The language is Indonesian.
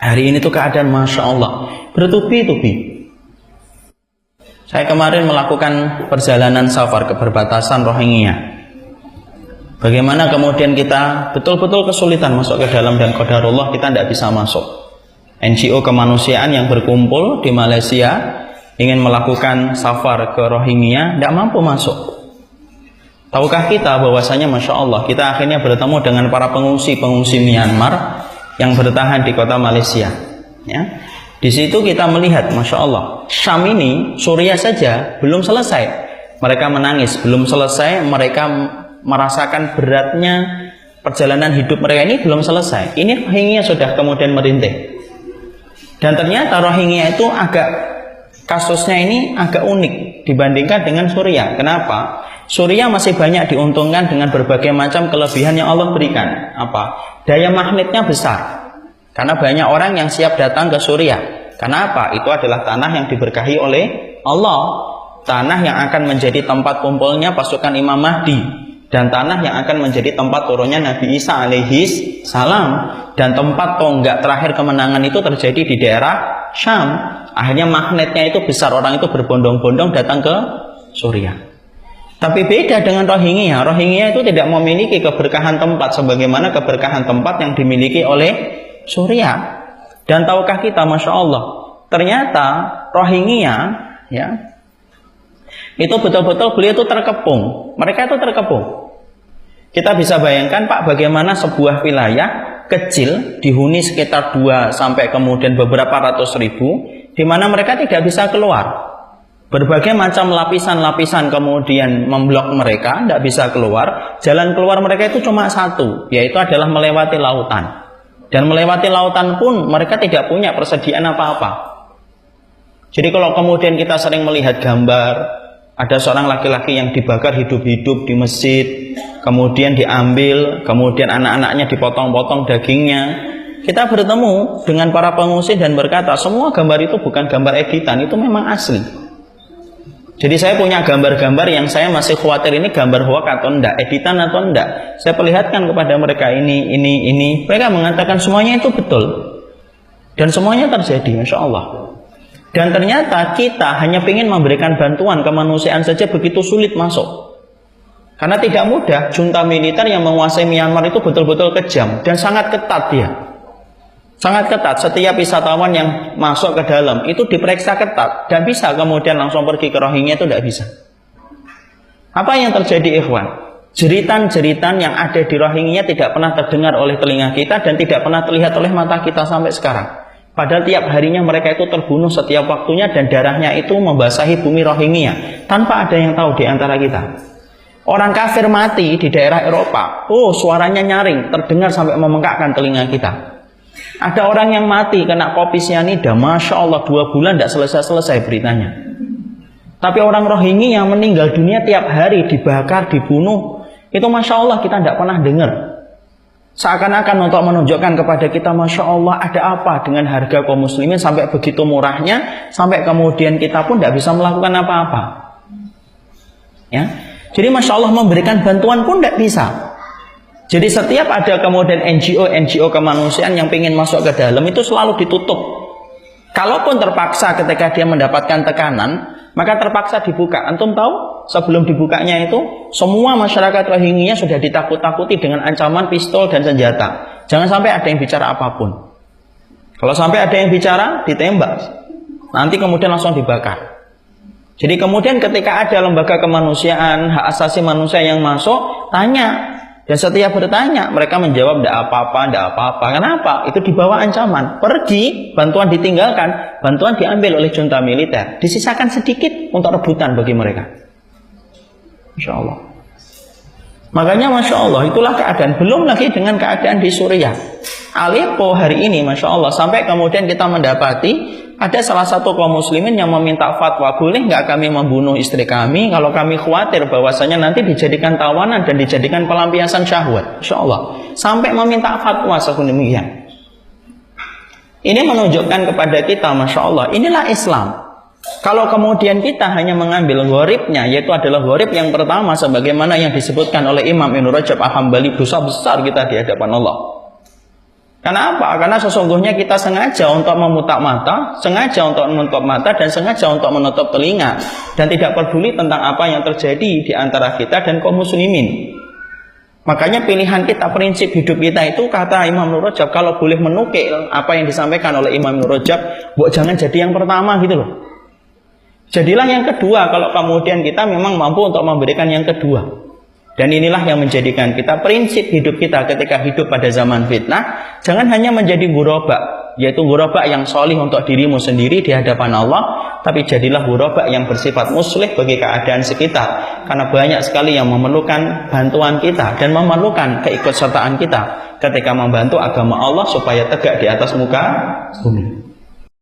Hari ini tuh keadaan Masya Allah bertubi-tubi. Saya kemarin melakukan perjalanan safar ke perbatasan Rohingya. Bagaimana kemudian kita betul-betul kesulitan masuk ke dalam, dan qadarullah kita tidak bisa masuk. NGO kemanusiaan yang berkumpul di Malaysia ingin melakukan safar ke Rohingya, tidak mampu masuk. Tahukah kita bahwasanya Masya Allah kita akhirnya bertemu dengan para pengungsi Myanmar yang bertahan di kota Malaysia, ya. Di situ kita melihat Masya Allah, Syam ini, Suriah saja belum selesai mereka menangis, belum selesai mereka merasakan beratnya perjalanan hidup mereka ini, belum selesai. Ini Rohingya sudah kemudian merintih. Dan ternyata Rohingya itu kasusnya ini agak unik dibandingkan dengan Suriah. Kenapa? Suriah masih banyak diuntungkan dengan berbagai macam kelebihan yang Allah berikan. Apa? Daya magnetnya besar. Karena banyak orang yang siap datang ke Suriah. Kenapa? Itu adalah tanah yang diberkahi oleh Allah. Tanah yang akan menjadi tempat kumpulnya pasukan Imam Mahdi. Dan tanah yang akan menjadi tempat turunnya Nabi Isa alaihi salam. Dan tempat tonggak terakhir kemenangan itu terjadi di daerah Syam. Akhirnya magnetnya itu besar. Orang itu berbondong-bondong datang ke Suriah. Tapi beda dengan Rohingya. Rohingya itu tidak memiliki keberkahan tempat sebagaimana keberkahan tempat yang dimiliki oleh Suriah. Dan tahukah kita Masya Allah, ternyata Rohingya, ya, itu betul-betul beliau itu terkepung. Mereka itu terkepung. Kita bisa bayangkan Pak, bagaimana sebuah wilayah kecil dihuni sekitar 2 sampai kemudian beberapa ratus ribu, di mana mereka tidak bisa keluar. Berbagai macam lapisan-lapisan kemudian memblok mereka, tidak bisa keluar. Jalan keluar mereka itu cuma satu, yaitu adalah melewati lautan. Dan melewati lautan pun mereka tidak punya persediaan apa-apa. Jadi kalau kemudian kita sering melihat gambar, ada seorang laki-laki yang dibakar hidup-hidup di masjid, kemudian diambil, kemudian anak-anaknya dipotong-potong dagingnya. Kita bertemu dengan para pengungsi dan berkata, semua gambar itu bukan gambar editan, itu memang asli. Jadi saya punya gambar-gambar yang saya masih khawatir ini gambar hoak atau enggak, editan atau enggak. Saya perlihatkan kepada mereka ini. Mereka mengatakan semuanya itu betul. Dan semuanya terjadi, Masya Allah. Dan ternyata kita hanya ingin memberikan bantuan kemanusiaan saja begitu sulit masuk. Karena tidak mudah, junta militer yang menguasai Myanmar itu betul-betul kejam dan sangat ketat dia. Sangat ketat, setiap wisatawan yang masuk ke dalam itu diperiksa ketat. Dan bisa kemudian langsung pergi ke Rohingya itu tidak bisa. Apa yang terjadi ikhwan? Jeritan-jeritan yang ada di Rohingya tidak pernah terdengar oleh telinga kita dan tidak pernah terlihat oleh mata kita sampai sekarang. Padahal tiap harinya mereka itu terbunuh setiap waktunya dan darahnya itu membasahi bumi Rohingya tanpa ada yang tahu di antara kita. Orang kafir mati di daerah Eropa, suaranya nyaring, terdengar sampai memengkakkan telinga kita. Ada orang yang mati kena kopi sianida, Masya Allah 2 bulan tidak selesai-selesai beritanya. Tapi orang Rohingya yang meninggal dunia tiap hari dibakar, dibunuh, itu Masya Allah kita tidak pernah dengar. Seakan-akan untuk menunjukkan kepada kita, Masya Allah ada apa dengan harga kaum muslimin sampai begitu murahnya, sampai kemudian kita pun tidak bisa melakukan apa-apa. Ya, jadi Masya Allah memberikan bantuan pun tidak bisa. Jadi setiap ada kemudian NGO kemanusiaan yang ingin masuk ke dalam itu selalu ditutup. Kalaupun terpaksa ketika dia mendapatkan tekanan, maka terpaksa dibuka. Antum tahu sebelum dibukanya itu semua masyarakat Rohingya sudah ditakut-takuti dengan ancaman pistol dan senjata. Jangan sampai ada yang bicara apapun. Kalau sampai ada yang bicara ditembak. Nanti kemudian langsung dibakar. Jadi kemudian ketika ada lembaga kemanusiaan, hak asasi manusia yang masuk, tanya. Dan setiap bertanya, mereka menjawab tidak apa-apa. Kenapa? Itu di bawah ancaman. Pergi, bantuan ditinggalkan, bantuan diambil oleh junta militer. Disisakan sedikit untuk rebutan bagi mereka. Masya Allah. Makanya Masya Allah, itulah keadaan. Belum lagi dengan keadaan di Suriah. Aleppo hari ini, Masya Allah, sampai kemudian kita mendapati ada salah satu kaum muslimin yang meminta fatwa, boleh nggak kami membunuh istri kami kalau kami khawatir bahwasanya nanti dijadikan tawanan dan dijadikan pelampiasan syahwat. Insya Allah sampai meminta fatwa sedemikian. Ini menunjukkan kepada kita, Masya Allah, inilah Islam. Kalau kemudian kita hanya mengambil gharibnya, yaitu adalah gharib yang pertama sebagaimana yang disebutkan oleh Imam Ibnu Rajab Al-Hambali, dosa besar kita di hadapan Allah. Karena apa? Karena sesungguhnya kita sengaja untuk memutar mata, sengaja untuk menutup mata, dan sengaja untuk menutup telinga, dan tidak peduli tentang apa yang terjadi di antara kita dan kaum muslimin. Makanya pilihan kita, prinsip hidup kita itu, kata Imam Ibnu Rajab, kalau boleh menukil apa yang disampaikan oleh Imam Ibnu Rajab, jangan jadi yang pertama gitu loh. Jadilah yang kedua kalau kemudian kita memang mampu untuk memberikan yang kedua. Dan inilah yang menjadikan kita prinsip hidup kita ketika hidup pada zaman fitnah. Jangan hanya menjadi ghuraba, yaitu ghuraba yang solih untuk dirimu sendiri di hadapan Allah, tapi jadilah ghuraba yang bersifat muslih bagi keadaan sekitar. Karena banyak sekali yang memerlukan bantuan kita dan memerlukan keikutsertaan kita ketika membantu agama Allah supaya tegak di atas muka bumi.